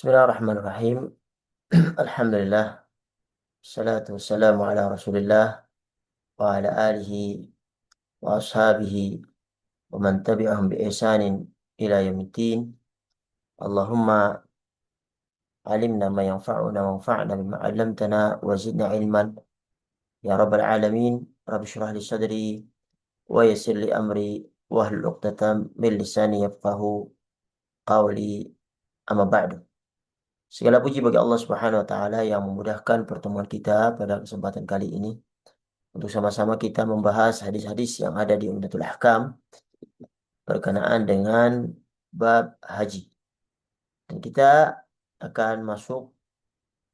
Bismillahirrahmanirrahim. Alhamdulillah. Salatu wassalamu ala Rasulillah wa ala alihi wa ashabihi wa man tabi'ahum bi ihsanin ila yaumiddin. Allahumma alimna ma yanfa'una wa anfa'na bima 'allamtana wa zidna ilman ya rabbal alamin. Rabbi shrah li sadri wa yassir li amri wa hlul 'uqdatam min lisani yafqahu qawli. Amma ba'du. Segala puji bagi Allah Subhanahu wa taala yang memudahkan pertemuan kita pada kesempatan kali ini untuk sama-sama kita membahas hadis-hadis yang ada di Umdatul Ahkam berkenaan dengan bab haji. Dan kita akan masuk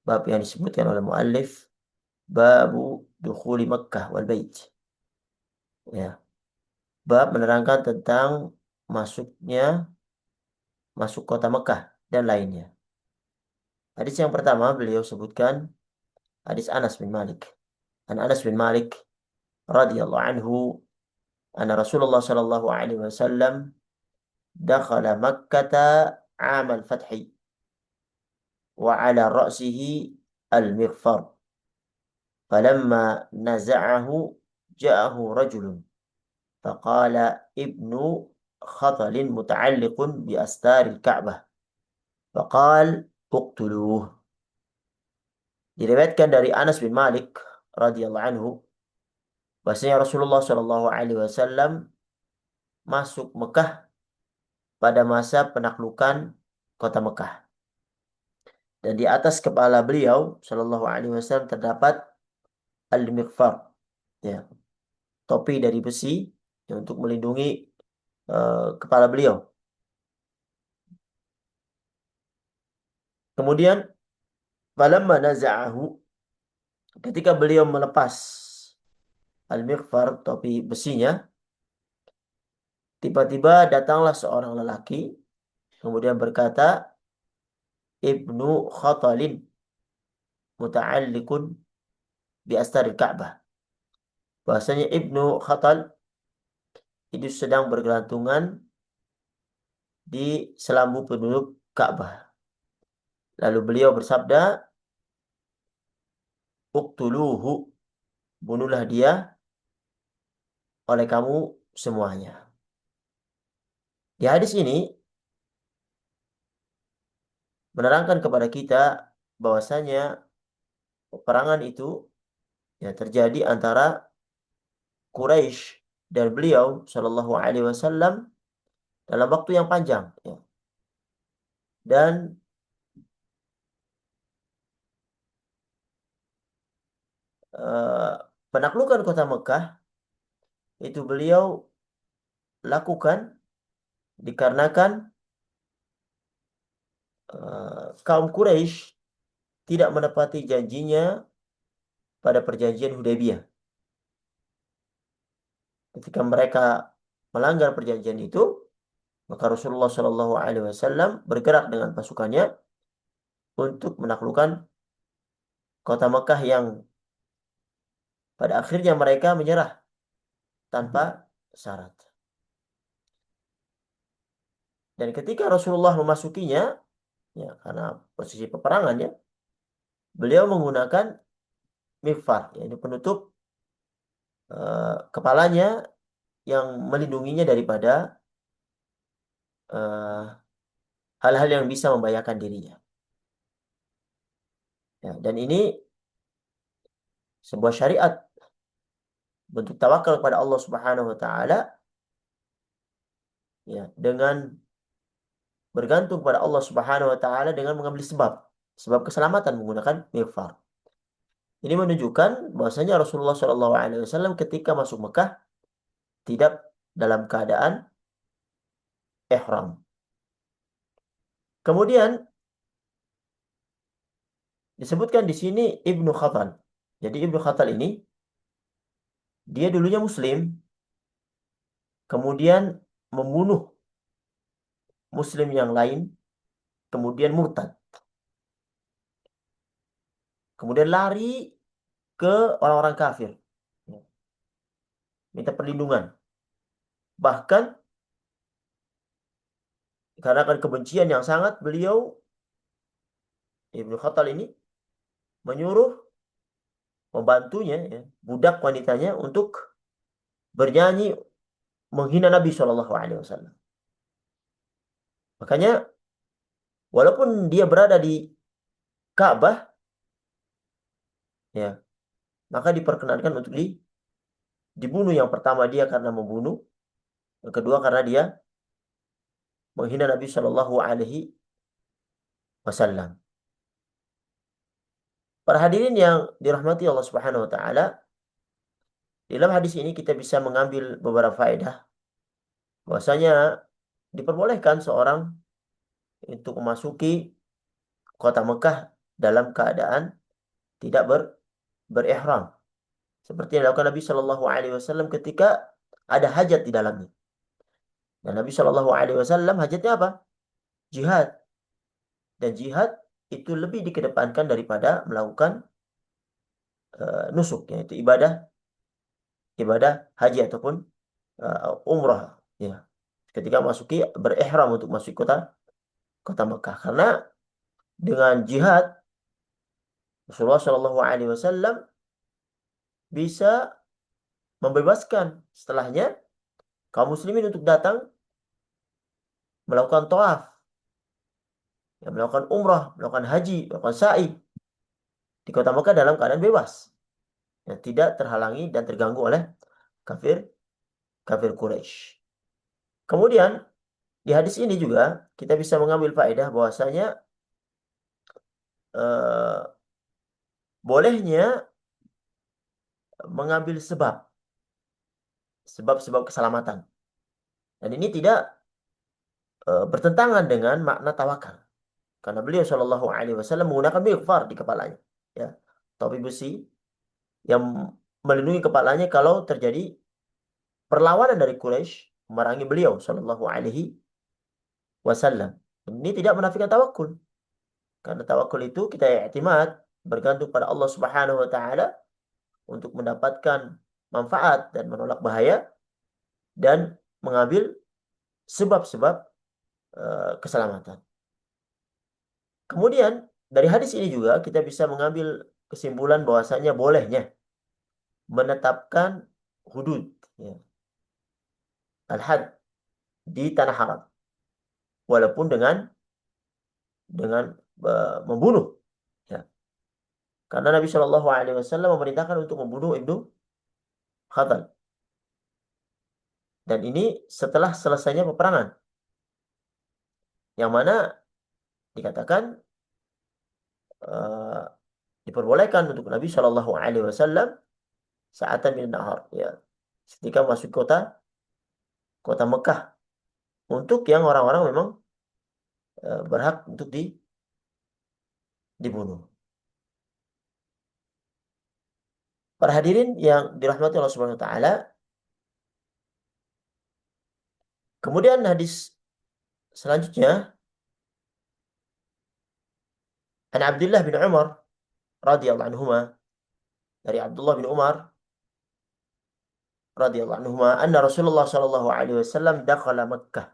bab yang disebutkan oleh muallif, babu dukhuli Makkah wal Bait. Ya, bab menerangkan tentang masuk kota Mekah dan lainnya. Hadis yang pertama beliau sebutkan hadis Anas bin Malik. An Anas bin Malik radhiyallahu anhu anna Rasulullah sallallahu alaihi wasallam dakhala Makkah amal fathi wa ala ra'sihi al-mighfar falamma naza'ahu ja'ahu rajulun faqala ibnu khatalin muta'alliqun bi astaril Ka'bah faqal uqtuluh. Diriwayatkan dari Anas bin Malik radhiyallahu anhu bahwasanya Rasulullah sallallahu alaihi wasallam masuk Mekah pada masa penaklukan kota Mekah. Dan di atas kepala beliau Shallallahu Alaihi Wasallam terdapat al-mighfar, ya, topi dari besi ya, untuk melindungi kepala beliau. Kemudian falamma naza'ahu, ketika beliau melepas al-mighfar, topi besinya, tiba-tiba datanglah seorang lelaki kemudian berkata, Ibnu Khatalin muta'alliqun bi astaril Ka'bah. Bahasanya Ibnu Khatal itu sedang bergelantungan di selambu penduduk Ka'bah. Lalu beliau bersabda, uqtuluhu, bunuhlah dia oleh kamu semuanya. Di hadis ini menerangkan kepada kita bahwasanya peperangan itu ya terjadi antara Quraisy dan beliau Shallallahu Alaihi Wasallam dalam waktu yang panjang, ya. Dan eh, penaklukan kota Mekah itu beliau lakukan dikarenakan kaum Quraisy tidak menepati janjinya pada perjanjian Hudaybiyah. Ketika mereka melanggar perjanjian itu, maka Rasulullah Shallallahu Alaihi Wasallam bergerak dengan pasukannya untuk menaklukkan kota Mekah yang pada akhirnya mereka menyerah tanpa syarat. Dan ketika Rasulullah memasukinya, ya karena posisi peperangan ya, beliau menggunakan mighfar, yaitu penutup kepalanya yang melindunginya daripada hal-hal yang bisa membahayakan dirinya. Ya, dan ini sebuah syariat bentuk tawakal kepada Allah Subhanahu wa taala, ya, dengan bergantung pada Allah Subhanahu wa taala dengan mengambil sebab keselamatan menggunakan mighfar. Ini menunjukkan bahwasanya Rasulullah Shallallahu alaihi wasallam ketika masuk Mekah tidak dalam keadaan ihram. Kemudian disebutkan di sini Ibnu Khatal. Jadi Ibnu Khatal ini dia dulunya Muslim, kemudian membunuh Muslim yang lain, kemudian murtad. Kemudian lari ke orang-orang kafir, minta perlindungan. Bahkan karena kebencian yang sangat, beliau Ibnu Khattal ini menyuruh membantunya, ya, budak wanitanya untuk bernyanyi menghina Nabi Shallallahu Alaihi Wasallam. Makanya walaupun dia berada di Ka'bah, ya, maka diperkenankan untuk dibunuh. Yang pertama dia karena membunuh, yang kedua karena dia menghina Nabi Shallallahu Alaihi Wasallam. Para hadirin yang dirahmati Allah Subhanahu Wa Taala, dalam hadis ini kita bisa mengambil beberapa faedah bahwasanya diperbolehkan seorang untuk memasuki kota Mekah dalam keadaan tidak berihram, seperti yang dilakukan Nabi Shallallahu Alaihi Wasallam ketika ada hajat di dalamnya. Dan Nabi Shallallahu Alaihi Wasallam hajatnya apa? Jihad. Dan jihad itu lebih dikedepankan daripada melakukan nusuk, yaitu ibadah haji ataupun umrah, ya, ketika berihram untuk masuk kota kota Mekah. Karena dengan jihad Rasulullah Shallallahu Alaihi Wasallam bisa membebaskan setelahnya kaum muslimin untuk datang melakukan tawaf, ya, melakukan umrah, melakukan haji, melakukan sa'i di kota Mekah dalam keadaan bebas, ya, tidak terhalangi dan terganggu oleh kafir kafir Quraisy. Kemudian di hadis ini juga kita bisa mengambil faedah bahwasanya eh, bolehnya mengambil sebab-sebab keselamatan. Dan ini tidak bertentangan dengan makna tawakal. Karena beliau Shallallahu Alaihi Wasallam menggunakan mighfar di kepalanya, ya, topi besi yang melindungi kepalanya kalau terjadi perlawanan dari Quraisy memerangi beliau Shallallahu Alaihi Wasallam. Ini tidak menafikan tawakul, karena tawakul itu kita i'timad, bergantung pada Allah Subhanahu Wa Taala untuk mendapatkan manfaat dan menolak bahaya dan mengambil sebab-sebab keselamatan. Kemudian dari hadis ini juga kita bisa mengambil kesimpulan bahwasanya bolehnya menetapkan hudud, ya, al-had di tanah haram, walaupun dengan membunuh, ya. Karena Nabi Shallallahu Alaihi Wasallam memerintahkan untuk membunuh Ibnu Khattal, dan ini setelah selesainya peperangan, yang mana dikatakan uh, diperbolehkan untuk Nabi Shallallahu Alaihi Wasallam saatan min nahar, ya, ketika masuk kota Mekah, untuk yang orang-orang memang berhak untuk dibunuh. Para hadirin yang dirahmati Allah Subhanahu Wa Taala, kemudian hadis selanjutnya, an Abdullah bin Umar radhiyallahu anhuma, dari Abdullah bin Umar radhiyallahu anhuma, anna Rasulullah sallallahu alaihi wasallam dakhala Makkah.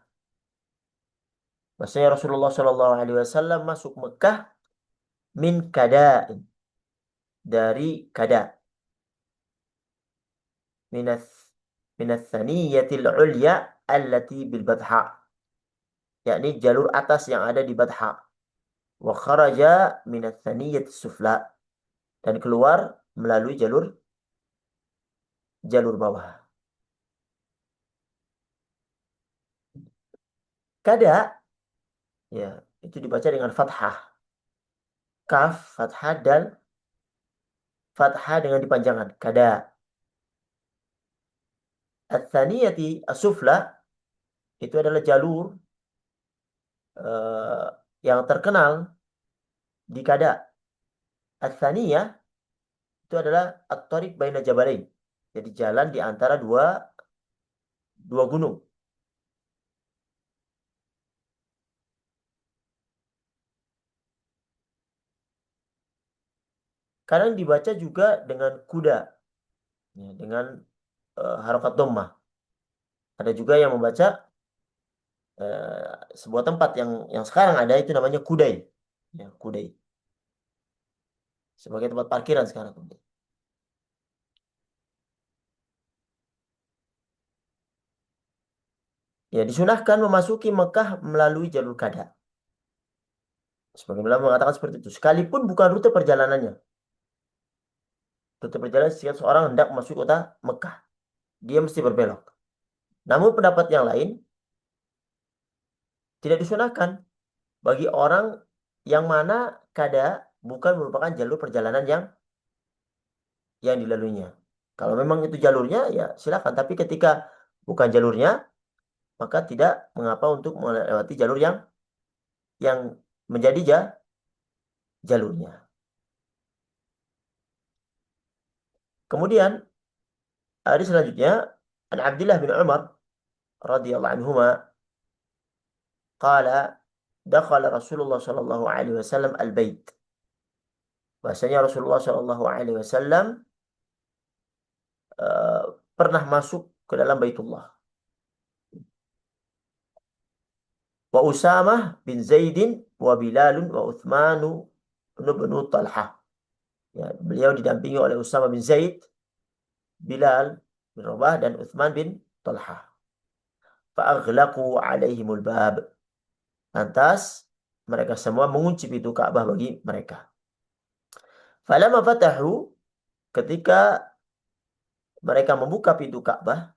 Maksudnya Rasulullah sallallahu alaihi wasallam masuk Makkah min kada'in, dari kada, minas minas thaniyatil ulya allati bil badha, yakni jalur atas yang ada di Badha, wa kharaja minas thaniyatis sufla, dan keluar melalui jalur bawah. Kada, ya, itu dibaca dengan fathah, kaf fathah, dan fathah dengan dipanjangkan, kada. Ats-tsaniyati as-sufla, itu adalah jalur uh, yang terkenal di kada. Ats-tsaniyah itu adalah at-thariq baina jabalain, jadi jalan di antara dua gunung. Kadang dibaca juga dengan kuda, ya, dengan harokat dhammah. Ada juga yang membaca sebuah tempat yang sekarang ada, itu namanya Kudai, ya, Kudai. sebagai tempat parkiran sekarang. Ya, disunahkan memasuki Mekah melalui jalur Qada. Sebagian ulama mengatakan seperti itu. Sekalipun bukan rute perjalanannya. Rute perjalanan jika seorang hendak masuk kota Mekah, dia mesti berbelok. Namun pendapat yang lain tidak disunahkan bagi orang yang mana Qada bukan merupakan jalur perjalanan yang dilaluinya. Kalau memang itu jalurnya, ya silakan. Tapi ketika bukan jalurnya, maka tidak mengapa untuk melewati jalur yang menjadi jalurnya. Kemudian hadis selanjutnya, an Abdullah bin Umar radhiyallahu anhuma qala dakhala Rasulullah sallallahu alaihi wasallam al-bait. Bahasanya Rasulullah sallallahu alaihi wasallam eh, pernah masuk ke dalam Baitullah. Wa Usamah bin Zaidin wa Bilalun wa Uthmanu bin Talhah. Ya, beliau didampingi oleh Usama bin Zaid, Bilal bin Rabah dan Uthman bin Talhah. Fa'aghlaqu alaihimul bab. Lantas mereka semua mengunci pintu Ka'bah bagi mereka. Falamma fatahu, ketika mereka membuka pintu Ka'bah,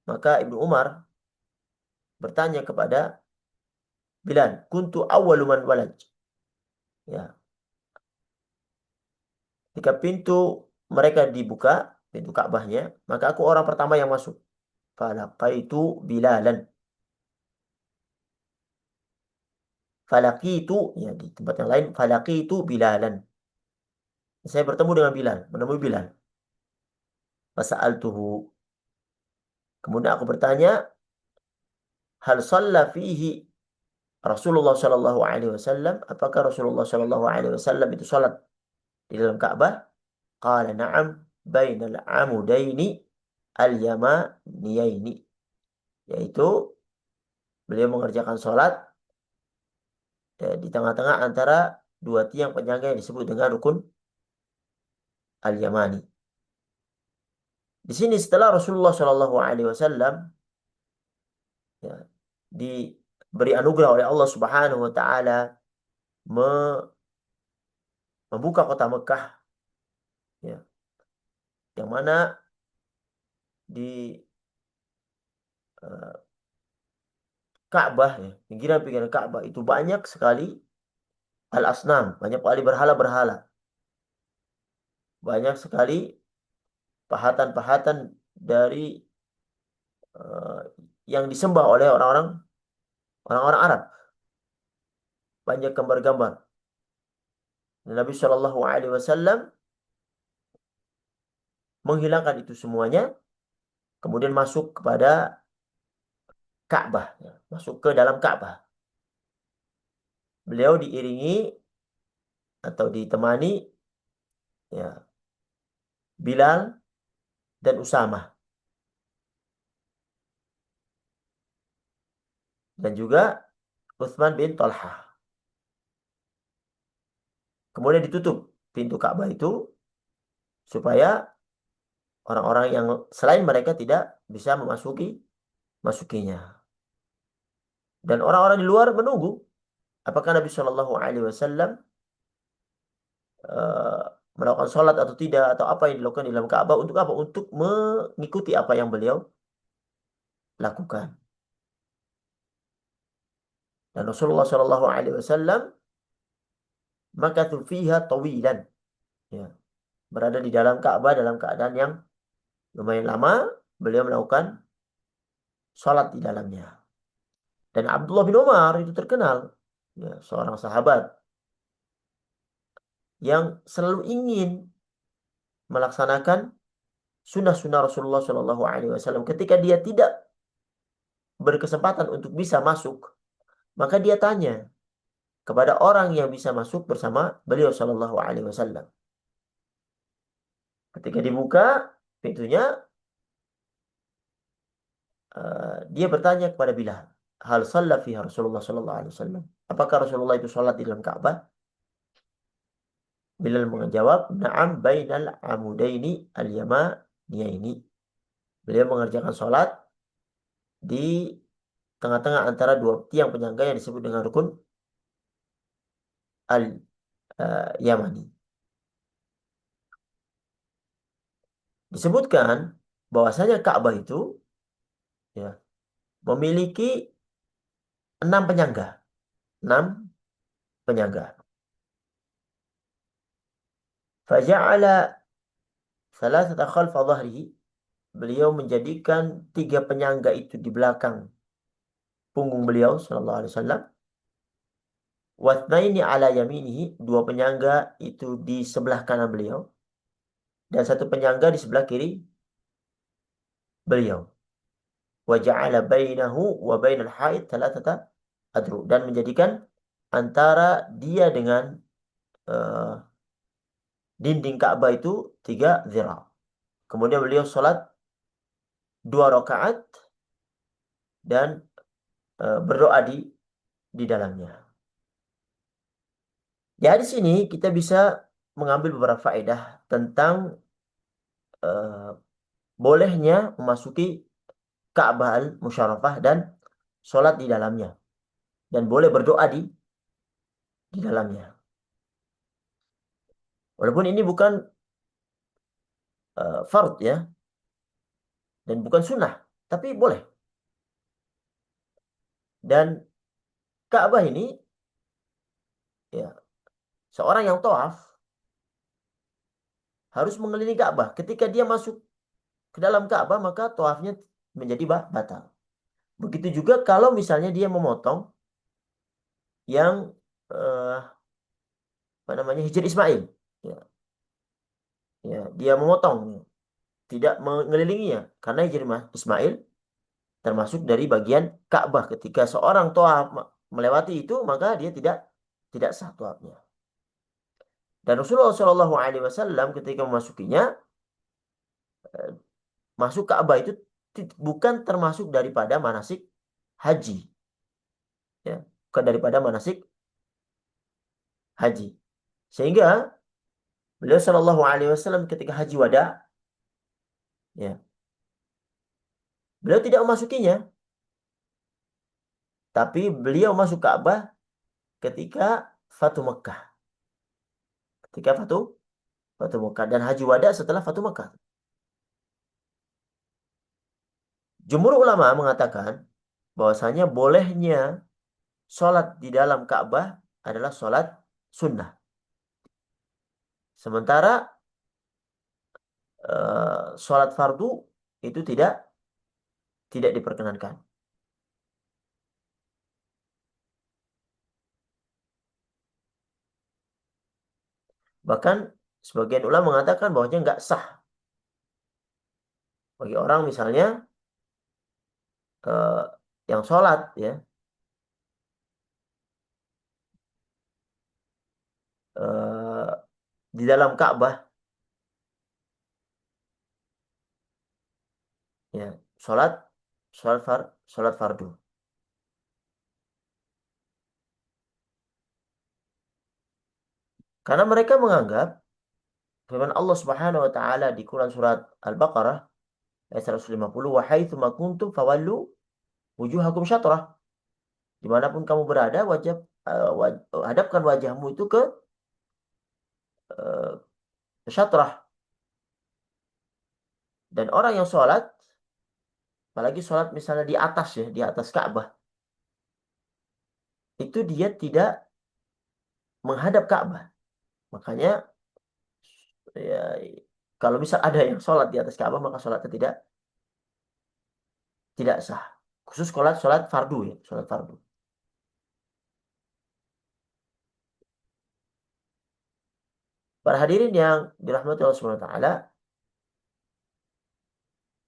maka Ibnu Umar bertanya kepada Bilal, kuntu awwalu man walaj. Ya, ketika pintu mereka dibuka, pintu Ka'bahnya, maka aku orang pertama yang masuk. Falaqaitu Bilalan. Falaqitu, ya di tempat yang lain, falaqitu Bilalan. Saya bertemu dengan Bilal, menemui Bilal. Fasa'altuhu. Kemudian aku bertanya, hal shalla fihi Rasulullah Shallallahu Alaihi Wasallam? Apakah Rasulullah Shallallahu Alaihi Wasallam itu salat di dalam Ka'bah? Qala na'am bainal amudaini al-yamaniyaini. Yaitu beliau mengerjakan salat ya, di tengah-tengah antara dua tiang penyangga yang disebut dengan rukun al-yamani. Di sini setelah Rasulullah Shallallahu Alaihi Wasallam ya, diberi anugerah oleh Allah Subhanahu Wa Taala membuka kota Mekah, ya, yang mana di eh, Ka'bah, ya, pinggiran-pinggiran Ka'bah itu banyak sekali al-asnam, banyak sekali berhala-berhala, banyak sekali pahatan-pahatan dari eh, yang disembah oleh orang-orang Arab, banyak gambar-gambar. Dan Nabi Shallallahu Alaihi Wasallam menghilangkan itu semuanya, kemudian masuk kepada Ka'bah, ya, masuk ke dalam Ka'bah. Beliau diiringi atau ditemani ya Bilal dan Usamah dan juga Uthman bin Talhah. Kemudian ditutup pintu Ka'bah itu supaya orang-orang yang selain mereka tidak bisa masukinya. Dan orang-orang di luar menunggu apakah Nabi Shallallahu Alaihi Wasallam eh, melakukan sholat atau tidak, atau apa yang dilakukan di dalam Ka'bah untuk apa? Untuk mengikuti apa yang beliau lakukan. Dan Rasulullah Shallallahu Alaihi Wasallam maka fiha tawilan, ya, berada di dalam Ka'bah dalam keadaan yang lumayan lama. Beliau melakukan sholat di dalamnya. Dan Abdullah bin Umar itu terkenal, ya, seorang sahabat yang selalu ingin melaksanakan sunnah-sunnah Rasulullah Shallallahu Alaihi Wasallam. Ketika dia tidak berkesempatan untuk bisa masuk, maka dia tanya kepada orang yang bisa masuk bersama beliau Shallallahu Alaihi Wasallam. Ketika dibuka pintunya, dia bertanya kepada Bilal, hal shalla fiha Rasulullah Shallallahu Alaihi Wasallam? Apakah Rasulullah itu sholat di dalam Ka'bah? Bilal menjawab, "Na'am bainal amudaini al-yamaniyaini." Beliau mengerjakan sholat di tengah-tengah antara dua tiang penyangga yang disebut dengan rukun al-yamani. Disebutkan bahwasanya Ka'bah itu ya memiliki 6 penyangga, 6 penyangga. Faja'ala salasata khalfa dhahrihi. Beliau menjadikan 3 penyangga itu di belakang punggung beliau sallallahu alaihi wasallam. Wathnaini ala yaminihi, 2 penyangga itu di sebelah kanan beliau dan 1 penyangga di sebelah kiri beliau. Wa ja'ala bainahu wa bainal haid thalathata adru, dan menjadikan antara dia dengan eh, dinding Ka'bah itu 3 zira. Kemudian beliau sholat 2 rakaat dan berdoa di dalamnya. Ya, di sini kita bisa mengambil beberapa faedah tentang eh, bolehnya memasuki Ka'bah al-Musyarrafah dan sholat di dalamnya, dan boleh berdoa di dalamnya. Walaupun ini bukan fard ya, dan bukan sunnah, tapi boleh. Dan Ka'bah ini ya, seorang yang tawaf harus mengelilingi Ka'bah. Ketika dia masuk ke dalam Ka'bah, maka tawafnya menjadi batal. Begitu juga kalau misalnya dia memotong yang apa namanya, Hijr Ismail. Ya, ya, dia memotong, tidak mengelilinginya, karena Hijr Ismail termasuk dari bagian Ka'bah. Ketika seorang tawaf melewati itu, maka dia tidak sah tawafnya. Dan Rasulullah Shallallahu Alaihi Wasallam ketika memasukinya, masuk Ka'bah itu bukan termasuk daripada manasik haji, ya, bukan daripada manasik haji. Sehingga beliau Shallallahu Alaihi Wasallam ketika haji wada, ya, beliau tidak memasukinya, tapi beliau masuk Ka'bah ketika Fatu Mekah, ketika Fatu Mekah, dan haji wada setelah Fatu Mekah. Jumhur ulama mengatakan bahwasanya bolehnya sholat di dalam Ka'bah adalah sholat sunnah. Sementara sholat fardu itu tidak diperkenankan. Bahkan sebagian ulama mengatakan bahwasanya nggak sah bagi orang misalnya eh, yang sholat ya eh, di dalam Ka'bah, ya, sholat sholat fardu. Karena mereka menganggap firman Allah Subhanahu wa taala di Quran surat Al-Baqarah ayat 150, "Wa haitsu ma kuntum fawallu wujuhakum syatrah." Dimanapun kamu berada, hadapkan wajahmu itu ke syatrah. Dan orang yang sholat, apalagi sholat misalnya di atas ya, di atas Ka'bah, itu dia tidak menghadap Ka'bah. Makanya ya, kalau misal ada yang sholat di atas Ka'bah, maka sholatnya tidak sah. Khusus sholat sholat fardu ya, sholat fardu. Para hadirin yang dirahmati Allah Subhanahu wa taala,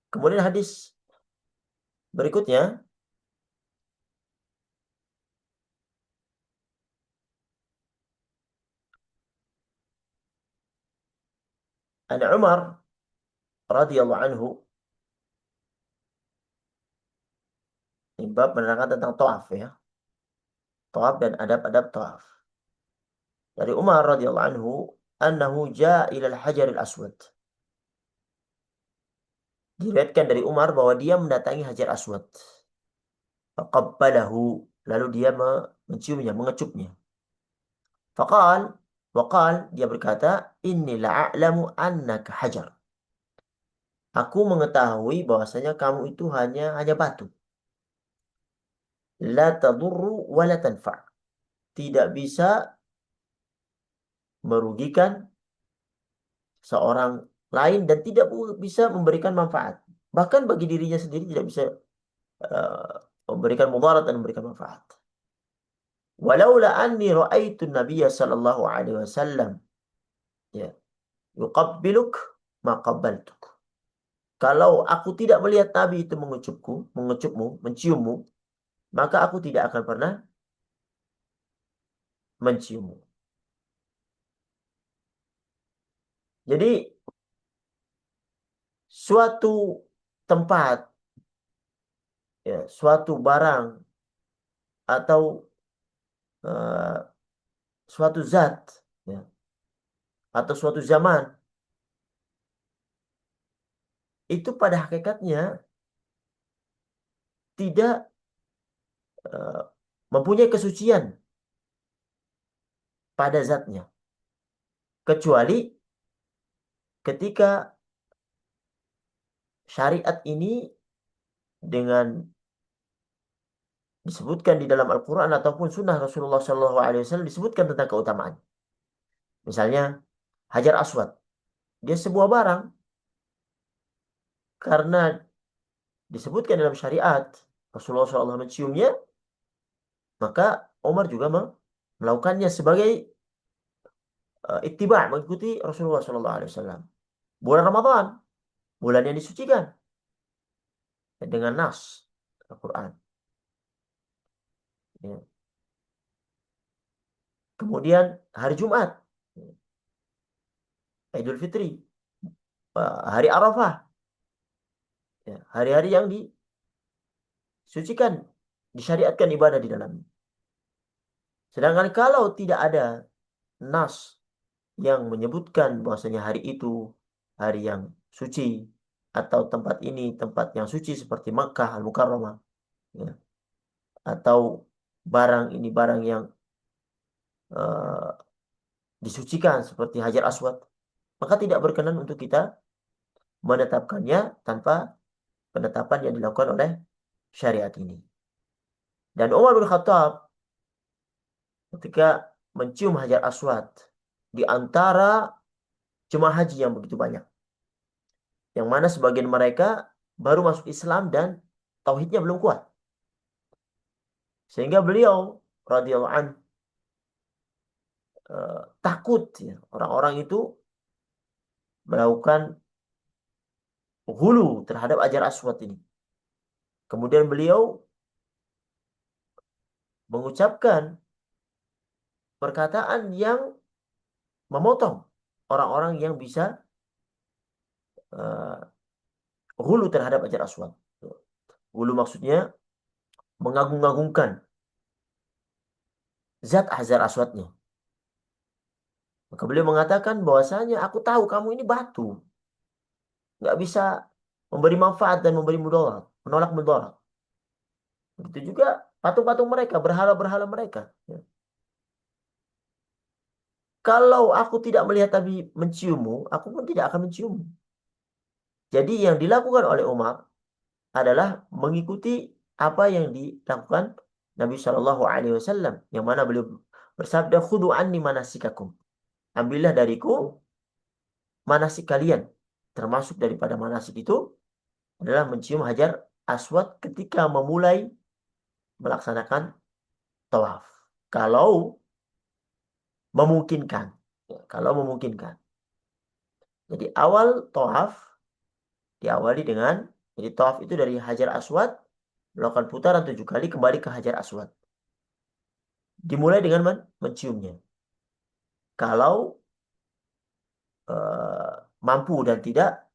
kemudian hadis berikutnya, An Umar radhiyallahu anhu, ini bab menerangkan tentang tawaf ya, tawaf dan adab-adab tawaf. Dari Umar radhiyallahu anhu, annahu jaa ilal hajaril aswad. Diriwayatkan dari Umar bahwa dia mendatangi Hajar Aswad. Faqabbalahu, lalu dia menciumnya, mengecupnya. Faqal, waqal, dia berkata, inni la'alamu annaka hajar. Aku mengetahui bahwasanya kamu itu hanya batu. La tadurru wa la tanfa'. Tidak bisa merugikan seorang lain dan tidak bisa memberikan manfaat. Bahkan bagi dirinya sendiri tidak bisa eh, memberikan mudarat dan memberikan manfaat. Walaula anni ra'aitu Nabiya sallallahu alaihi wasallam ya yuqabbiluk ma qabbaltuk. Kalau aku tidak melihat Nabi itu mengecupmu, menciummu, maka aku tidak akan pernah menciummu. Jadi suatu tempat, ya, suatu barang atau eh, suatu zat, ya, atau suatu zaman itu pada hakikatnya tidak eh, mempunyai kesucian pada zatnya, kecuali ketika syariat ini dengan disebutkan di dalam Al-Quran ataupun Sunnah Rasulullah SAW disebutkan tentang keutamaan. Misalnya Hajar Aswad, dia sebuah barang karena disebutkan dalam syariat Rasulullah SAW menciumnya, maka Umar juga melakukannya sebagai ittiba', mengikuti Rasulullah SAW. Bulan Ramadan, bulan yang disucikan dengan nas Al-Quran. Ya. Kemudian hari Jumat, Idul Fitri, hari Arafah, ya, hari-hari yang disucikan, disyariatkan ibadah di dalamnya. Sedangkan kalau tidak ada nas yang menyebutkan bahwasanya hari itu hari yang suci atau tempat ini tempat yang suci seperti Makkah Al-Mukarramah, ya, atau barang ini barang yang eh, disucikan seperti Hajar Aswad, maka tidak berkenan untuk kita menetapkannya tanpa penetapan yang dilakukan oleh syariat ini. Dan Umar bin Khattab ketika mencium Hajar Aswad di antara jemaah haji yang begitu banyak, yang mana sebagian mereka baru masuk Islam dan tauhidnya belum kuat, sehingga beliau radhiyallahu an takut, ya, orang-orang itu melakukan hulu terhadap Hajar Aswad ini. Kemudian beliau mengucapkan perkataan yang memotong orang-orang yang bisa uh, hulu terhadap Hajar Aswad. Hulu maksudnya mengagung-agungkan zat Hajar Aswadnya. Maka beliau mengatakan bahwasanya aku tahu kamu ini batu, nggak bisa memberi manfaat dan memberi mudarat, menolak mudarat. Begitu juga patung-patung mereka, berhala-berhala mereka. Ya. Kalau aku tidak melihat Nabi menciummu, aku pun tidak akan menciummu. Jadi yang dilakukan oleh Umar adalah mengikuti apa yang dilakukan Nabi Shallallahu Alaihi Wasallam, yang mana beliau bersabda, "Khudu anni manasikakum." Ambillah dariku manasik kalian. Termasuk daripada manasik itu adalah mencium Hajar Aswad ketika memulai melaksanakan tawaf. Kalau memungkinkan. Ya, kalau memungkinkan. Jadi awal tawaf diawali dengan, jadi tawaf itu dari Hajar Aswad, melakukan putaran 7 kali kembali ke Hajar Aswad. Dimulai dengan menciumnya. Kalau mampu dan tidak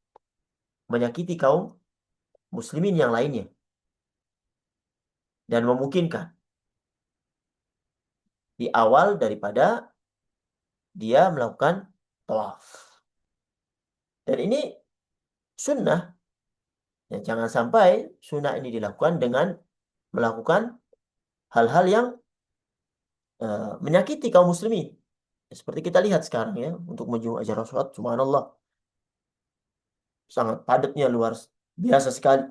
menyakiti kaum muslimin yang lainnya. Dan memungkinkan. Di awal daripada dia melakukan tawaf. Dan ini sunnah. Ya, jangan sampai sunnah ini dilakukan dengan melakukan hal-hal yang menyakiti kaum muslimin. Ya, seperti kita lihat sekarang ya, untuk menuju ajaran sholat, subhanallah, sangat padatnya luar biasa sekali.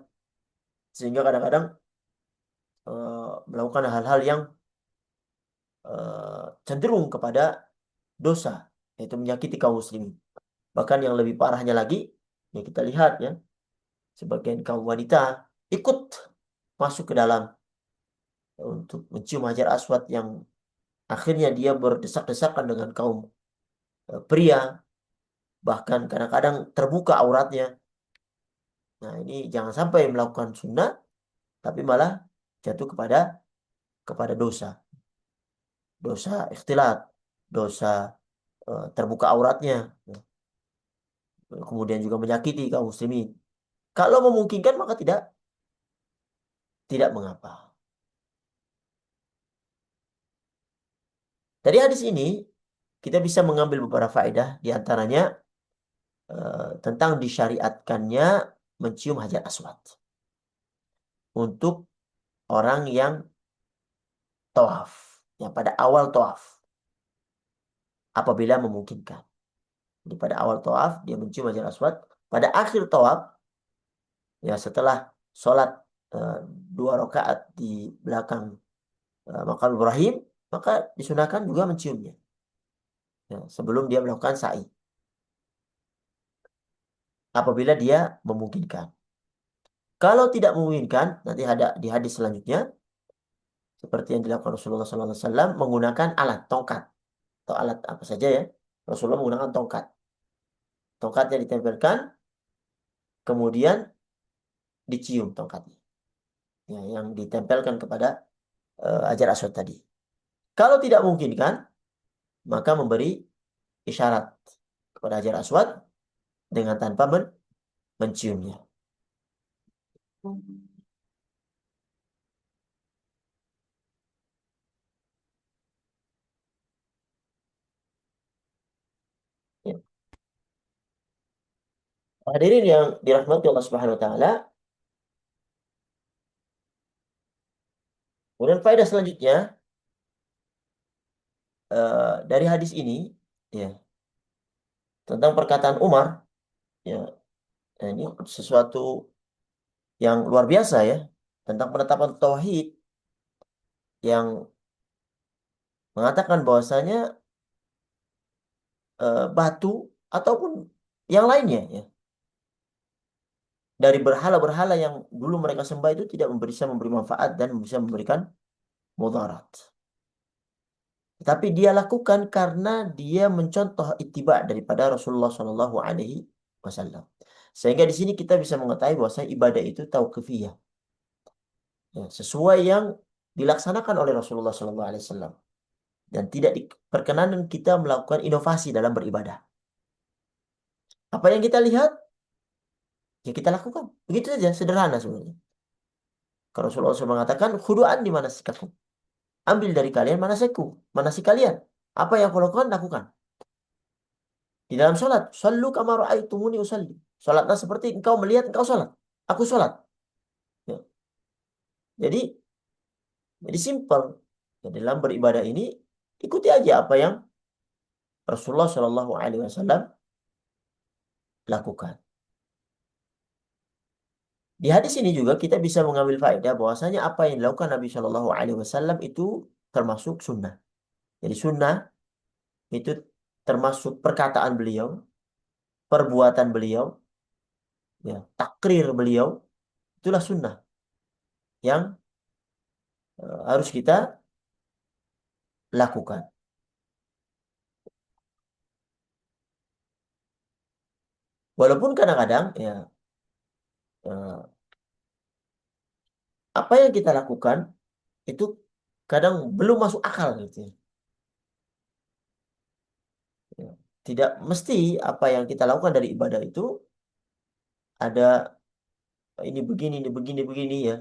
Sehingga kadang-kadang melakukan hal-hal yang cenderung kepada dosa, yaitu menyakiti kaum muslimin. Bahkan yang lebih parahnya lagi, ya kita lihat ya, sebagian kaum wanita ikut masuk ke dalam untuk mencium hajar aswad yang akhirnya dia berdesak-desakan dengan kaum pria, bahkan kadang-kadang terbuka auratnya. Nah, ini jangan sampai melakukan sunnah, tapi malah jatuh kepada dosa, dosa ikhtilat, dosa terbuka auratnya, kemudian juga menyakiti kaum muslimin. Kalau memungkinkan maka tidak mengapa. Dari hadis ini kita bisa mengambil beberapa faedah, di antaranya tentang disyariatkannya mencium hajar aswad untuk orang yang tawaf, yang pada awal tawaf, apabila memungkinkan. Jadi pada awal tawaf dia mencium hajar aswad, pada akhir tawaf ya setelah sholat eh, 2 rakaat di belakang makam Ibrahim, maka disunahkan juga menciumnya ya, sebelum dia melakukan sa'i, apabila dia memungkinkan. Kalau tidak memungkinkan, nanti ada di hadis selanjutnya, seperti yang dilakukan Rasulullah SAW menggunakan alat tongkat atau alat apa saja ya. Rasulullah menggunakan tongkat. Tongkatnya ditempelkan, kemudian dicium tongkatnya. Ya, yang ditempelkan kepada hajar aswad tadi. Kalau tidak memungkinkan, maka memberi isyarat kepada hajar aswad dengan tanpa menciumnya. Ya. Hadirin yang dirahmati Allah Subhanahu wa taala, kemudian faedah selanjutnya dari hadis ini ya, tentang perkataan Umar ya, ini sesuatu yang luar biasa ya, tentang penetapan tauhid yang mengatakan bahwasanya batu ataupun yang lainnya ya, dari berhala-berhala yang dulu mereka sembah itu tidak bisa memberi manfaat dan bisa memberikan mudarat. Tapi dia lakukan karena dia mencontoh ittiba daripada Rasulullah Shallallahu Alaihi Wasallam. Sehingga di sini kita bisa mengetahui bahwa ibadah itu tauqifiyah, ya, sesuai yang dilaksanakan oleh Rasulullah Shallallahu Alaihi Wasallam, dan tidak diperkenanan kita melakukan inovasi dalam beribadah. Apa yang kita lihat, ya kita lakukan. Begitu saja, sederhana sebenarnya. Kalau Rasulullah SAW mengatakan, khudu'an di mana sikapku. Ambil dari kalian mana si kalian. Apa yang kau lakukan, lakukan. Di dalam sholat, sallu kama ra'aitumuni usalli. Sholatlah seperti engkau melihat engkau sholat. Aku sholat. Ya. Jadi, simpel. Ya, dalam beribadah ini, ikuti aja apa yang Rasulullah Shallallahu Alaihi Wasallam lakukan. Di hadis ini juga kita bisa mengambil faedah bahwasanya apa yang dilakukan Nabi Shallallahu Alaihi Wasallam itu termasuk sunnah. Jadi sunnah itu termasuk perkataan beliau, perbuatan beliau, ya, takrir beliau, itulah sunnah yang harus kita lakukan. Walaupun kadang-kadang ya eh, apa yang kita lakukan itu kadang belum masuk akal gitu ya. Ya. Tidak mesti apa yang kita lakukan dari ibadah itu ada ini begini begini ya.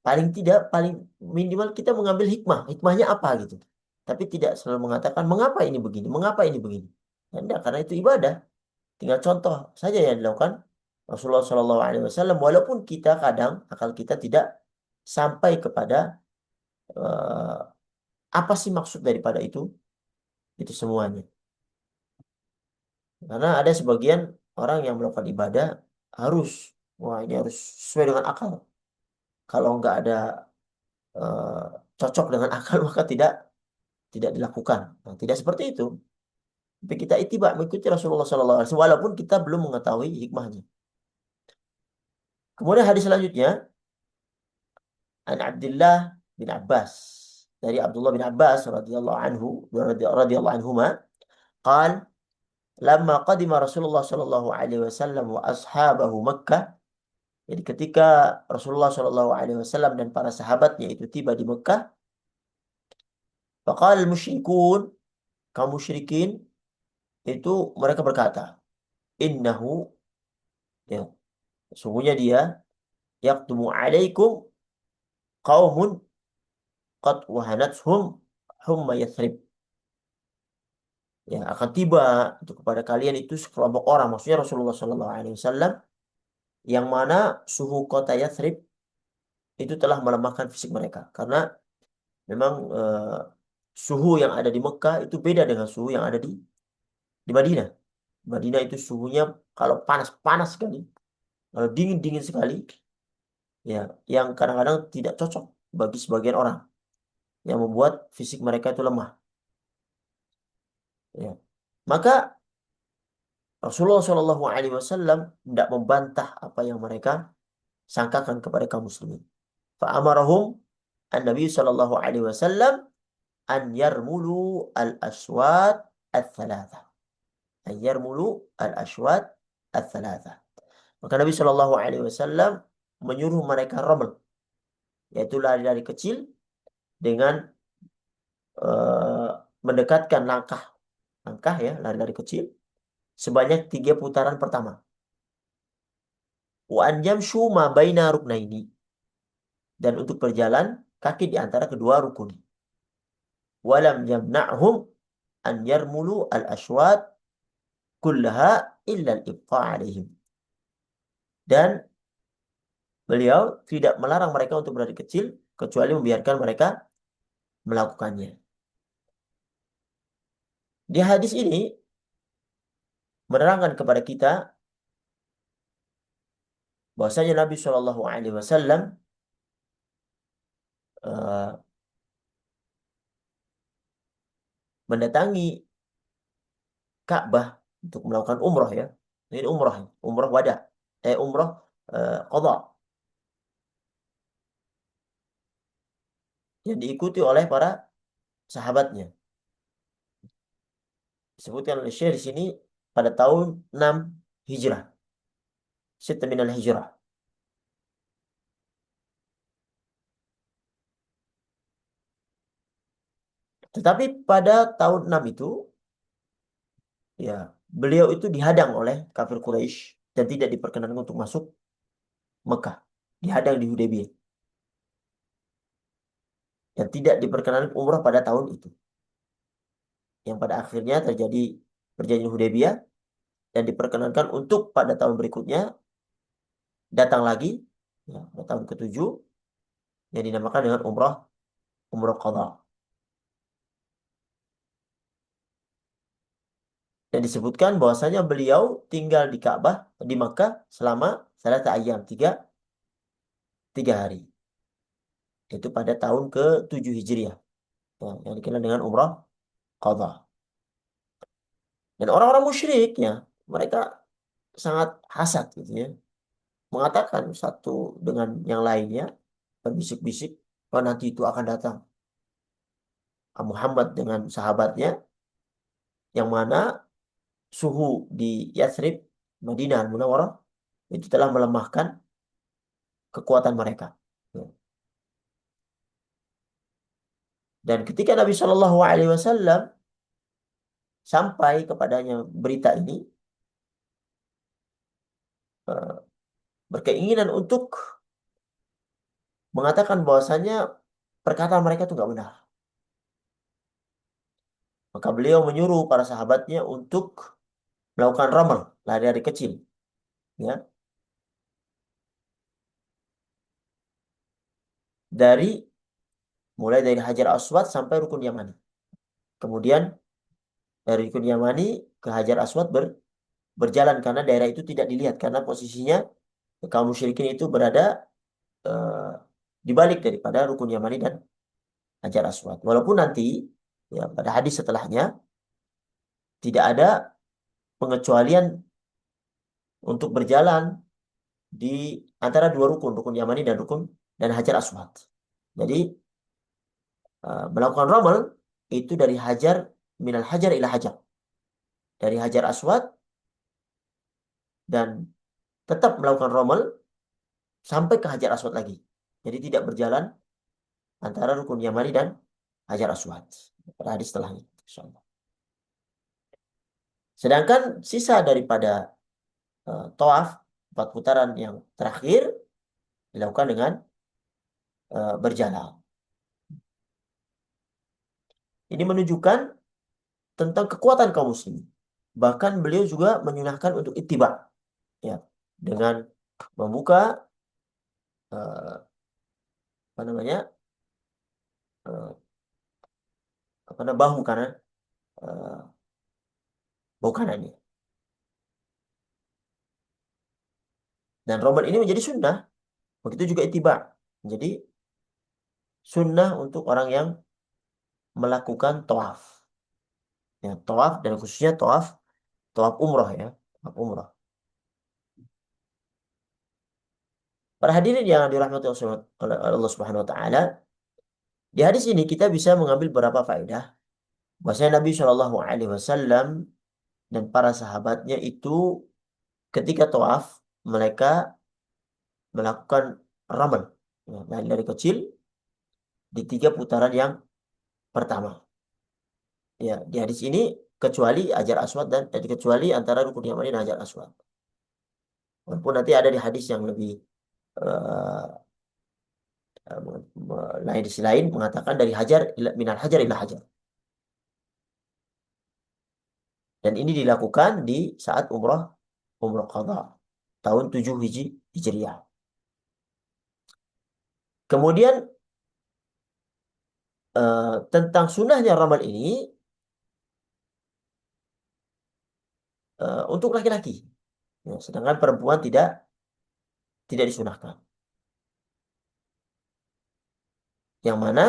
Paling tidak, paling minimal kita mengambil hikmah. Hikmahnya apa gitu. Tapi tidak selalu mengatakan mengapa ini begini, mengapa ini begini. Tidak, karena itu ibadah. Tinggal contoh saja yang dilakukan Rasulullah SAW. Walaupun kita kadang akal kita tidak sampai kepada eh, apa sih maksud daripada itu semuanya. Karena ada sebagian orang yang melakukan ibadah harus, wah ini harus sesuai dengan akal. Kalau nggak ada eh, cocok dengan akal maka tidak dilakukan. Nah, tidak seperti itu. Tapi kita ittiba mengikuti Rasulullah SAW walaupun kita belum mengetahui hikmahnya. Kemudian hadis selanjutnya an Abdullah bin Abbas, dari Abdullah bin Abbas radhiyallahu anhuma qal lamma qadima Rasulullah sallallahu alaihi wasallam wa ashabahu Makkah. Jadi ketika Rasulullah sallallahu alaihi wasallam dan para sahabatnya itu tiba di Mekah, faqala al-musyrikun, kaum musyrikin itu mereka berkata, innahu, ya, sungguhnya dia yaqdumu alaikum qaumun qad wahanathum humma Yathrib. Ya, akan tiba itu kepada kalian itu sekelompok orang, maksudnya Rasulullah Sallallahu Alaihi Wasallam, yang mana suhu kota Yathrib itu telah melemahkan fisik mereka, karena memang suhu yang ada di Mekah itu beda dengan suhu yang ada di Madinah. Madinah itu suhunya kalau panas panas sekali, kalau dingin dingin sekali, ya, yang kadang-kadang tidak cocok bagi sebagian orang, yang membuat fisik mereka itu lemah. Ya. Maka Rasulullah Shallallahu Alaihi Wasallam tidak membantah apa yang mereka sangkakan kepada kaum muslimin. Fa'amarahum an-Nabi Shallallahu Alaihi Wasallam an yarmulu al-aswad al-thalatha. An yarmulu al-aswad al-thalatha. Maka Nabi Shallallahu Alaihi Wasallam menyuruh mereka ramel, yaitu lari-lari kecil dengan eh, mendekatkan langkah ya, lari-lari kecil sebanyak 3 putaran pertama. Wa an yamshu ma baina ruknaini, dan untuk berjalan kaki di antara kedua rukun. Walam yamna'hum an yarmulu al-ashwat kullaha illa al-ibqa' alaihim. Dan beliau tidak melarang mereka untuk berlari kecil kecuali membiarkan mereka melakukannya. Di hadis ini menerangkan kepada kita bahwasanya Nabi Shallallahu Alaihi Wasallam mendatangi Ka'bah untuk melakukan umroh, ya. Ini umroh, umroh wada, umroh qadha, yang diikuti oleh para sahabatnya. Disebutkan oleh Syekh di sini pada tahun 6 Hijrah. Sitta minal Hijrah. Tetapi pada tahun 6 itu, ya, beliau itu dihadang oleh kafir Quraisy dan tidak diperkenankan untuk masuk Mekah. Dihadang di Hudaybiyah. Dan tidak diperkenankan umrah pada tahun itu. Yang pada akhirnya terjadi perjanjian Hudaybiyah dan diperkenankan untuk pada tahun berikutnya datang lagi, ya, pada tahun ke-7, yang dinamakan dengan umrah qadha. Dan disebutkan bahwasanya beliau tinggal di Ka'bah di Makkah selama 3 ayam, tiga hari. Itu pada tahun ke-7 Hijriah, ya, yang dikenal dengan umrah qadha. Dan orang-orang musyrik, ya, mereka sangat hasad gitu, ya. Mengatakan satu dengan yang lainnya, berbisik-bisik, oh nanti itu akan datang Muhammad dengan sahabatnya, yang mana suhu di Yathrib, Madinah Munawwarah, itu telah melemahkan kekuatan mereka. Ya. Dan ketika Nabi Shallallahu Alaihi Wasallam sampai kepadanya berita ini, eh, berkeinginan untuk mengatakan bahwasanya perkataan mereka itu nggak benar. Maka beliau menyuruh para sahabatnya untuk melakukan ramal, lari-lari kecil, ya, dari mulai dari Hajar Aswad sampai Rukun Yamani. Kemudian dari Rukun Yamani ke Hajar Aswad berjalan karena daerah itu tidak dilihat karena posisinya kaum musyrikin itu berada eh, di balik daripada Rukun Yamani dan Hajar Aswad. Walaupun nanti ya pada hadis setelahnya tidak ada pengecualian untuk berjalan di antara dua rukun, Rukun Yamani dan Hajar Aswad. Jadi melakukan ramal itu dari hajar minal hajar ila hajar. Dari Hajar Aswad dan tetap melakukan ramal sampai ke Hajar Aswad lagi. Jadi tidak berjalan antara Rukun Yamani dan Hajar Aswad. Pada hadis setelahnya. Insyaallah. Sedangkan sisa daripada tawaf, 4 putaran yang terakhir dilakukan dengan berjalan. Ini menunjukkan tentang kekuatan kaum muslimin. Bahkan beliau juga menyunahkan untuk ittiba, ya, dengan membuka eh, apa namanya eh, apa namanya bahu kanan, eh, bahu kanannya. Dan roman ini menjadi sunnah, begitu juga ittiba. Jadi sunnah untuk orang yang melakukan tawaf, ya, tawaf dan khususnya tawaf tawaf umroh, ya, tawaf umroh. Para hadirin yang dirahmati oleh Allah Subhanahu wa taala, di hadis ini kita bisa mengambil beberapa faedah. Bahwasanya Nabi Shallallahu alaihi wasallam dan para sahabatnya itu ketika tawaf mereka melakukan ramal, ya, dari kecil di 3 putaran yang pertama. Ya, di hadis ini kecuali Hajar Aswad dan kecuali antara Rukun Yamani dan Hajar Aswad. Walaupun nanti ada di hadis yang lebih eh, lain di sisi lain mengatakan dari hajar minal hajar ila hajar. Dan ini dilakukan di saat umrah umrah qadha tahun 7 Hijriah. Kemudian tentang sunnahnya ramal ini untuk laki-laki. Ya, sedangkan perempuan tidak disunahkan. Yang mana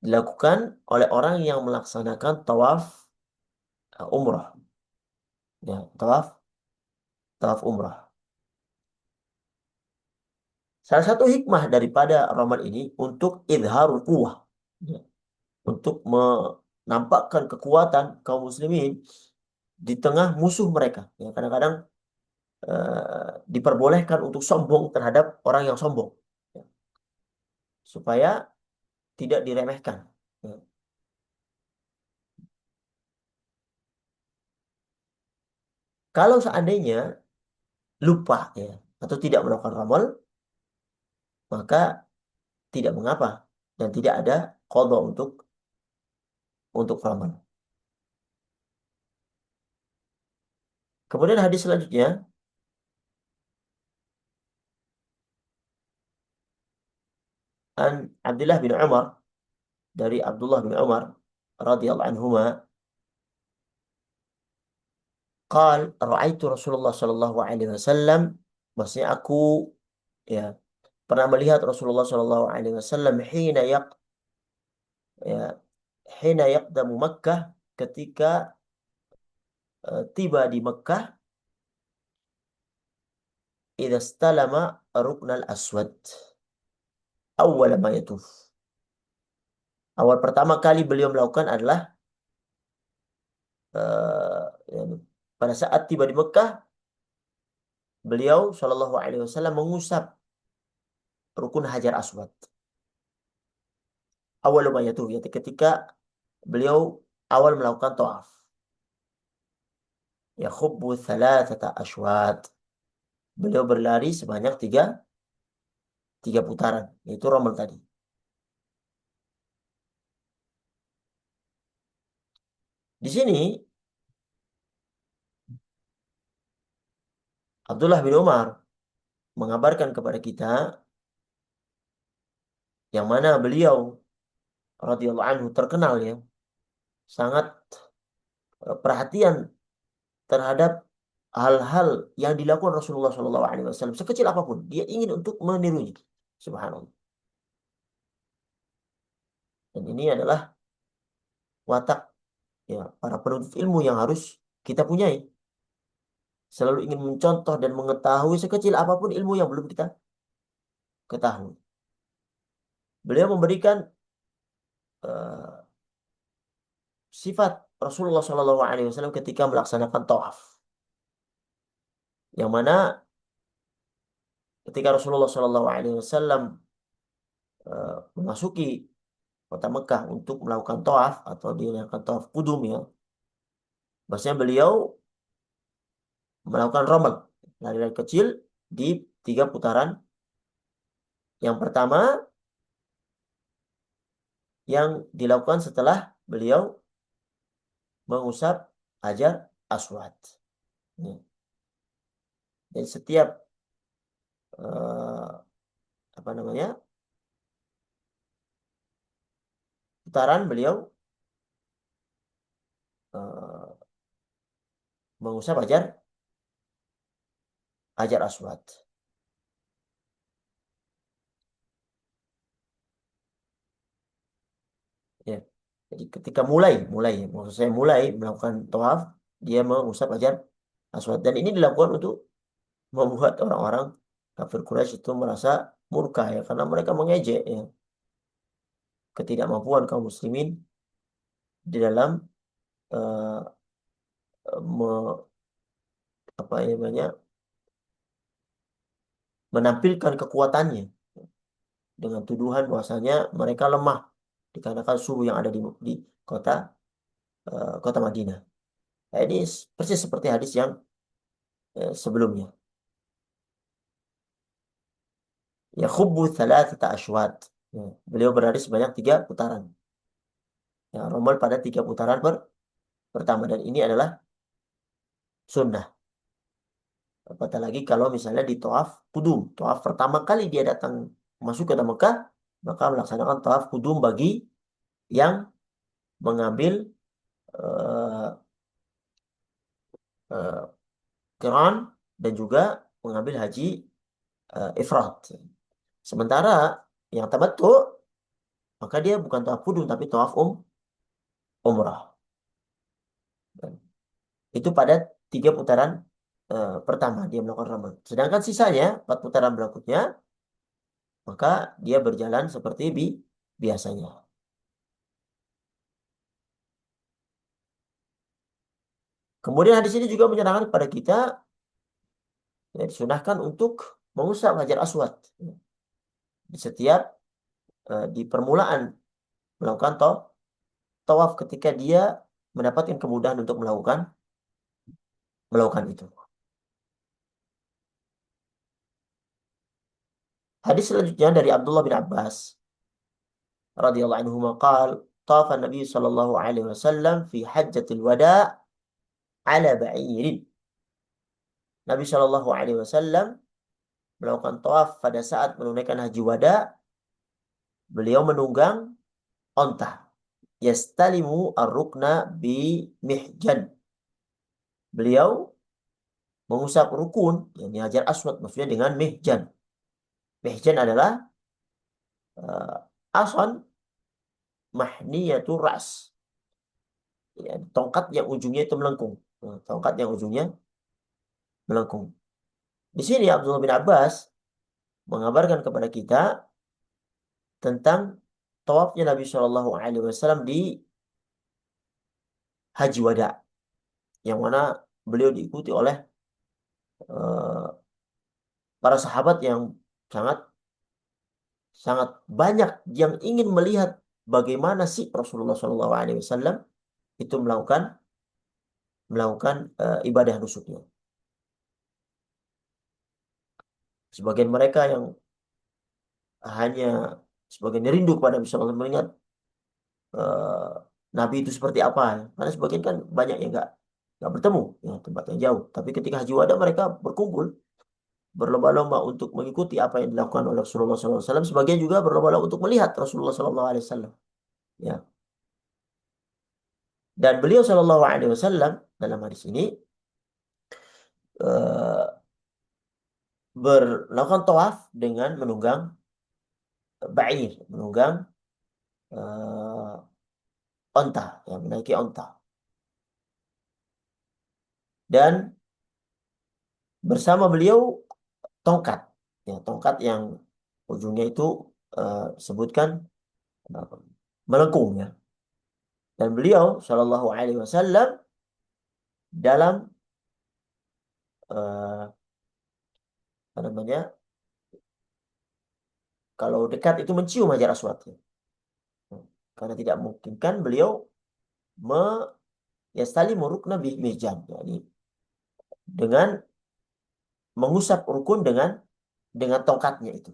dilakukan oleh orang yang melaksanakan tawaf umrah. Ya, tawaf umrah. Salah satu hikmah daripada ramal ini untuk idharul quwwah. Ya, untuk menampakkan kekuatan kaum muslimin di tengah musuh mereka. Ya, kadang-kadang diperbolehkan untuk sombong terhadap orang yang sombong, ya, supaya tidak diremehkan. Ya. Kalau seandainya lupa, ya, atau tidak melakukan ramal, maka tidak mengapa dan tidak ada qadha untuk ramal. Kemudian hadis selanjutnya an Abdullah bin Umar, dari Abdullah bin Umar radhiyallahu anhuma, qal ra'aitu Rasulullah sallallahu alaihi wasallam, maksudnya aku, ya, pernah melihat Rasulullah sallallahu alaihi wasallam ya, hina yaqdamu Makkah, ketika tiba di Mekkah, idza istalama ruknal aswad awwal ma yatuf. Awal pertama kali beliau melakukan adalah ya, pada saat tiba di Mekkah, beliau Shallallahu Alaihi Wasallam mengusap rukun Hajar Aswad. Awal ma yatuf, yaitu ketika beliau awal melakukan tawaf. Ya khubbu thalathata ashwat. Beliau berlari sebanyak tiga putaran, yaitu rombel tadi. Di sini Abdullah bin Umar mengabarkan kepada kita yang mana beliau radhiyallahu anhu terkenal ya sangat perhatian terhadap hal-hal yang dilakukan Rasulullah SAW sekecil apapun dia ingin untuk menirunya. Subhanallah. Dan ini adalah watak ya para penuntut ilmu yang harus kita punyai. Selalu ingin mencontoh dan mengetahui sekecil apapun ilmu yang belum kita ketahui. Beliau memberikan eh, sifat Rasulullah SAW ketika melaksanakan tawaf. Yang mana ketika Rasulullah SAW memasuki kota Mekah untuk melakukan tawaf atau dinamakan tawaf kudum ya, bahasanya beliau melakukan romal, lari-lari kecil di 3 putaran. Yang pertama yang dilakukan setelah beliau mengusap Hajar Aswad. Ya. Dan setiap eh, apa namanya putaran beliau eh, mengusap Hajar Aswad. Ya. Jadi ketika mulai, maksud saya mulai melakukan tawaf, dia mengusap Hajar Aswad. Dan ini dilakukan untuk membuat orang-orang kafir Quraisy itu merasa murka ya, karena mereka mengejek ya ketidakmampuan kaum muslimin di dalam eh, me- apa ya namanya menampilkan kekuatannya dengan tuduhan bahwasanya mereka lemah dikarenakan suhu yang ada di kota Madinah. Nah, ini persis seperti hadis yang sebelumnya. Ya khubbu thalathata ashwat. Ya, beliau berlari sebanyak 3 putaran. Ya, romal pada 3 putaran pertama dan ini adalah sunnah. Apatah lagi kalau misalnya di tawaf kudum, tawaf pertama kali dia datang masuk ke Mekah, maka melaksanakan tawaf kudum bagi yang mengambil eh, eh, qiran dan juga mengambil haji ifrat. Sementara yang tamattu maka dia bukan tawaf kudum tapi tawaf umrah. Itu pada 3 putaran pertama dia melakukan ramal. Sedangkan sisanya 4 putaran berikutnya maka dia berjalan seperti biasanya. Kemudian hadis ini juga menyerangkan kepada kita ya, disunahkan untuk mengusap Hajar Aswad di setiap di permulaan melakukan tawaf ketika dia mendapatkan kemudahan untuk melakukan itu. Hadis selanjutnya dari Abdullah bin Abbas radhiyallahu anhu maqal طاف النبي صلى الله عليه وسلم في حجة الوداع على بعير. Nabi Shallallahu Alaihi Wasallam melakukan tawaf pada saat menunaikan haji wada, beliau menunggang onta. Yastalimu ar-rukna bi mihjan. Beliau mengusap rukun, yang Hajar Aswad, maksudnya dengan mihjan. Mihjan adalah ason mahniyatur ras. Ya, tongkat yang ujungnya itu melengkung. Tongkat yang ujungnya melengkung. Di sini Abdullah bin Abbas mengabarkan kepada kita tentang tawafnya Nabi Shallallahu Alaihi Wasallam di Haji Wada, yang mana beliau diikuti oleh eh, para sahabat yang sangat sangat banyak yang ingin melihat bagaimana sih Rasulullah SAW itu melakukan ibadah nusuknya. Sebagian mereka yang hanya sebagian rindu kepada Nabi SAW mengingat Nabi itu seperti apa. Karena sebagian kan banyak yang nggak bertemu ya, tempat yang jauh. Tapi ketika Haji Wada mereka berkumpul berlomba-lomba untuk mengikuti apa yang dilakukan oleh Rasulullah SAW. Sebagian juga berlomba-lomba untuk melihat Rasulullah SAW. Ya. Dan beliau SAW dalam hadis ini eh, melakukan tawaf dengan menunggang ba'ir, menunggang eh, onta, yang menaiki onta. Dan bersama beliau tongkat, ya, tongkat yang ujungnya itu sebutkan eh, melengkung ya. Dan beliau Shallallahu Alaihi Wasallam dalam apa namanya, kalau dekat itu mencium Hajar Aswad ya. Karena tidak mungkin kan beliau me yastali muruk nabi mihjan, yani dengan mengusap rukun dengan tongkatnya itu,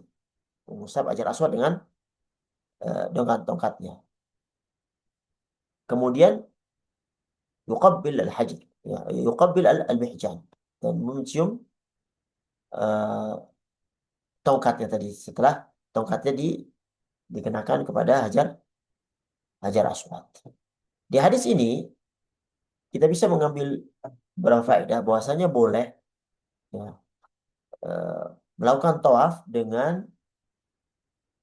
mengusap Hajar Aswad dengan tongkatnya. Kemudian yuqabbil al-hajar, ya, yuqabbil al-mihjan, dan mencium eh, tongkatnya tadi setelah tongkatnya dikenakan kepada Hajar Aswad. Di hadis ini kita bisa mengambil beberapa faedah bahwasanya boleh ya, eh, melakukan tawaf dengan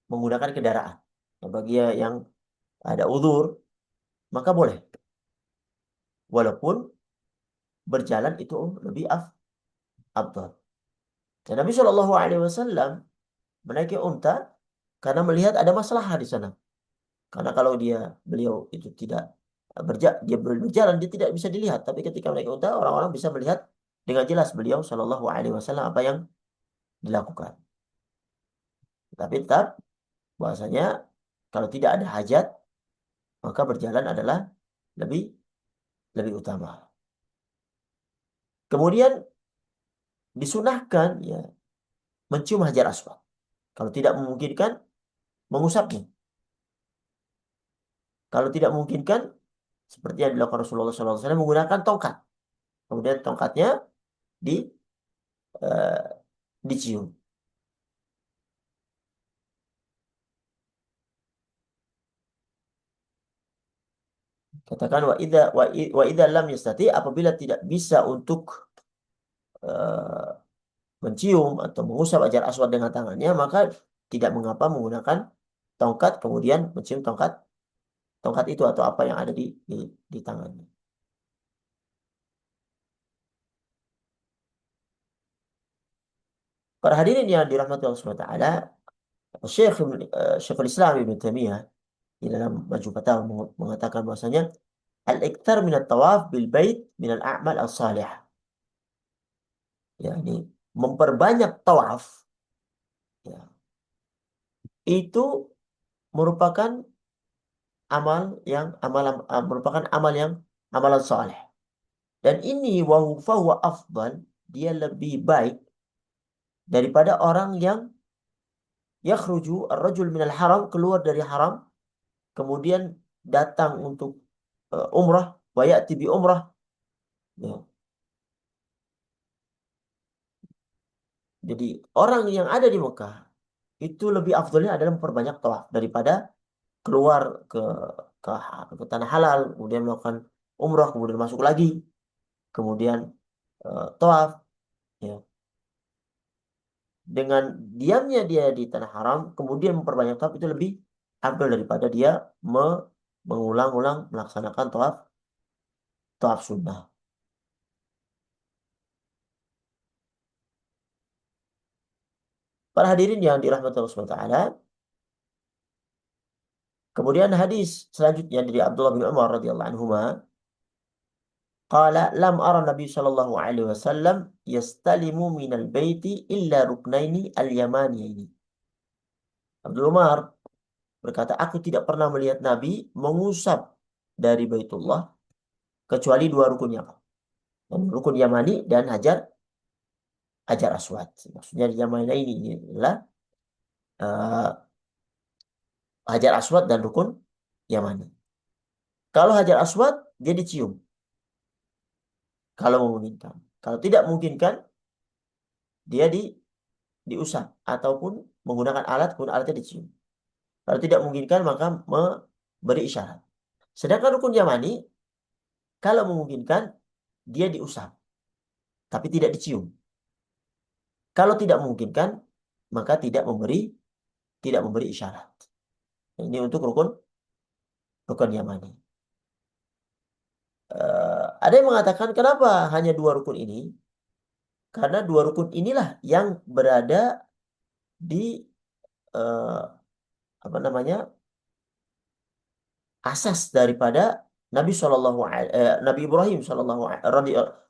menggunakan kendaraan. Nah, bagi yang ada uzur maka boleh, walaupun berjalan itu lebih afdal. Dan Nabi Shallallahu Alaihi Wasallam menaiki unta karena melihat ada masalah di sana. Karena kalau beliau itu tidak dia berjalan, dia tidak bisa dilihat. Tapi ketika menaiki unta, orang-orang bisa melihat dengan jelas beliau Shallallahu Alaihi Wasallam apa yang dilakukan. Tapi tetap bahwasanya kalau tidak ada hajat, maka berjalan adalah lebih lebih utama. Kemudian disunahkan ya mencium hajar aswad. Kalau tidak memungkinkan, mengusapnya. Kalau tidak memungkinkan, seperti yang dilakukan Rasulullah SAW menggunakan tongkat. Kemudian tongkatnya di eh, dicium. Katakan wa idza lam yastati, apabila tidak bisa untuk eh, mencium atau mengusap hajar aswad dengan tangannya, maka tidak mengapa menggunakan tongkat kemudian mencium tongkat tongkat itu atau apa yang ada di tangannya. Para hadirin yang dirahmati Allah Subhanahu wa taala, Syekhul Islam Ibnu Taimiyah di dalam Majmu' Fatawa mengatakan bahwasanya al-iktar minat tawaf bil bait minal a'mal as-salihah. Ya, ini memperbanyak tawaf ya, itu merupakan merupakan amal yang amalan saleh. Dan ini fahuwa afdal, dia lebih baik daripada orang yang yakhruju ar-rajul minal haram, keluar dari haram, kemudian datang untuk umrah, wa ya'ti bi umrah. Ya. Jadi orang yang ada di Mekah itu lebih afdalnya adalah memperbanyak tawaf daripada keluar ke ke, ke tanah halal, kemudian melakukan umrah, kemudian masuk lagi, kemudian tawaf. Ya. Dengan diamnya dia di tanah haram, kemudian memperbanyak tawaf itu lebih afdal daripada dia mengulang-ulang melaksanakan tawaf sunnah. Para hadirin yang dirahmati Allah Subhanahu wa taala, kemudian hadis selanjutnya dari Abdullah bin Umar radhiyallahu anhu, qala lam ara Nabi sallallahu alaihi wasallam yastalimu minal baiti illa ruknaini al-yamaniyaini. Abdul Umar berkata, aku tidak pernah melihat Nabi mengusap dari Baitullah kecuali dua rukunnya, dan rukun Yamani dan Hajar Aswad. Maksudnya di Yamani ini adalah uh, Hajar Aswad dan rukun Yamani. Kalau Hajar Aswad, dia dicium. Kalau memungkinkan. Kalau tidak memungkinkan, dia diusap. Ataupun menggunakan alat, kemudian alatnya dicium. Kalau tidak memungkinkan, maka memberi isyarat. Sedangkan rukun Yamani, kalau memungkinkan, dia diusap. Tapi tidak dicium. Kalau tidak memungkinkan, maka tidak memberi isyarat. Ini untuk rukun rukun Yamani. Ada yang mengatakan kenapa hanya dua rukun ini? Karena dua rukun inilah yang berada di eh, apa namanya asas daripada Nabi Ibrahim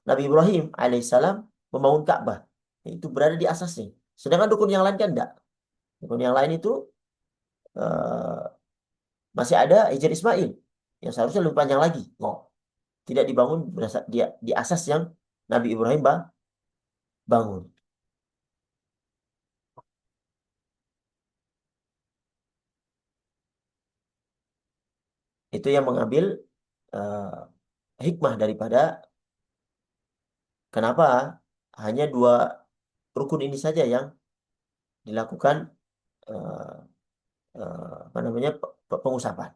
Nabi Ibrahim alaihissalam membangun Ka'bah. Itu berada di asasnya. Sedangkan rukun yang lain kan enggak. Rukun yang lain itu eh, masih ada Hijr Ismail yang seharusnya lebih panjang lagi. Oh, tidak dibangun dia di asas yang Nabi Ibrahim bangun. Itu yang mengambil eh, hikmah daripada kenapa hanya dua rukun ini saja yang dilakukan eh, apa namanya pengusapan.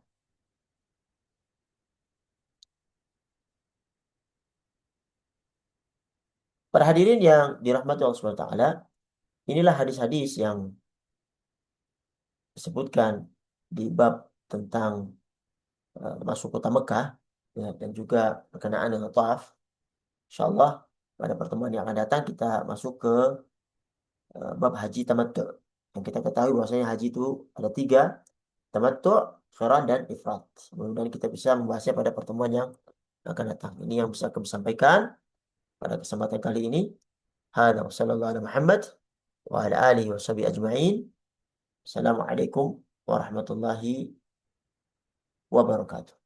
Para hadirin yang dirahmati Allah Subhanahu wa taala, inilah hadis-hadis yang disebutkan di bab tentang masuk kota Mekah ya, dan juga berkenaan dengan tawaf. Insyaallah pada pertemuan yang akan datang kita masuk ke bab haji tamattu. Yang kita ketahui bahwasanya haji itu ada tiga, tamattu, qiran dan ifrat. Mudah-mudahan kita bisa membahasnya pada pertemuan yang akan datang. Ini yang bisa kami sampaikan pada kesempatan kali ini. Hada wa sallallahu ala Muhammad wa ala alihi wa sahbihi ajma'in. Assalamualaikum warahmatullahi wabarakatuh.